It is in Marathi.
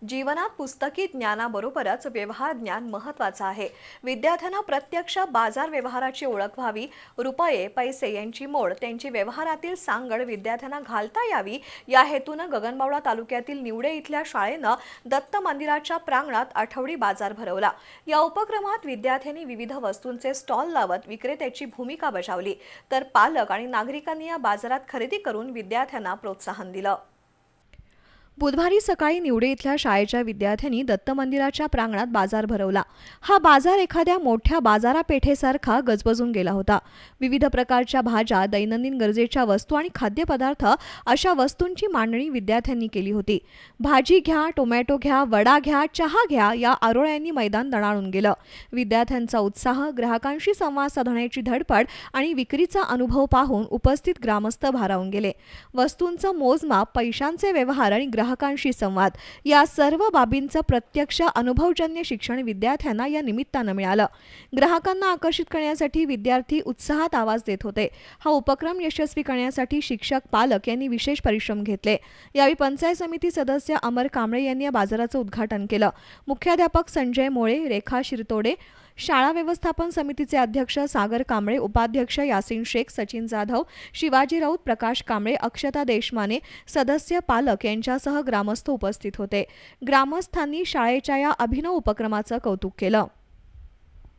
जीवनात पुस्तकी ज्ञानाबरोबरच व्यवहार ज्ञान महत्त्वाचं आहे। विद्यार्थ्यांना प्रत्यक्ष बाजार व्यवहाराची ओळख व्हावी, रुपये पैसे यांची मोड त्यांची व्यवहारातील सांगड विद्यार्थ्यांना घालता यावी या हेतून गगनबावडा तालुक्यातील निवडे इथल्या शाळेनं दत्त मंदिराच्या प्रांगणात आठवडी बाजार भरवला। या उपक्रमात विद्यार्थ्यांनी विविध वस्तूंचे स्टॉल लावत विक्रेत्याची भूमिका बजावली, तर पालक आणि नागरिकांनी या बाजारात खरेदी करून विद्यार्थ्यांना प्रोत्साहन दिलं। बुधवारी सकाळी निवडे इथल्या शाळेच्या विद्यार्थ्यांनी दत्त मंदिराच्या प्रांगणात बाजार भरवला। हा बाजार एखाद्या मोठ्या बाजारपेठेसारखा गजबजून गेला होता। विविध प्रकारच्या भाज्या, दैनंदिन गरजेच्या वस्तू आणि खाद्यपदार्थ अशा वस्तूंची मांडणी विद्यार्थ्यांनी केली होती। भाजी घ्या, टोमॅटो घ्या, वडा घ्या, चहा घ्या या आरोळ्यांनी मैदान दणाणून गेलं। विद्यार्थ्यांचा उत्साह, ग्राहकांशी संवाद साधण्याची धडपड आणि विक्रीचा अनुभव पाहून उपस्थित ग्रामस्थ भारावून गेले। वस्तूंचं मोजमाप, पैशांचे व्यवहार आणि ग्राहकांशी संवाद या सर्व बाबींचं प्रत्यक्ष अनुभवजन्य शिक्षण विद्यार्थ्यांना या निमित्तानं मिळालं। ग्राहकांना आकर्षित करण्यासाठी विद्यार्थी उत्साहात आवाज देत होते। हा उपक्रम यशस्वी करण्यासाठी शिक्षक, पालक यांनी विशेष परिश्रम घेतले। यावेळी पंचायत समिती सदस्य अमर कांबळे यांनी या बाजाराचं उद्घाटन केलं। मुख्याध्यापक संजय मोळे, रेखा शिरतोडे, शाळा व्यवस्थापन समितीचे अध्यक्ष सागर कांबळे, उपाध्यक्ष यासिन शेख, सचिन जाधव, शिवाजी राऊत, प्रकाश कांबळे, अक्षता देशमाने, सदस्य, पालक यांच्यासह ग्रामस्थ उपस्थित होते। ग्रामस्थांनी शाळेच्या या अभिनव उपक्रमाचं कौतुक केलं।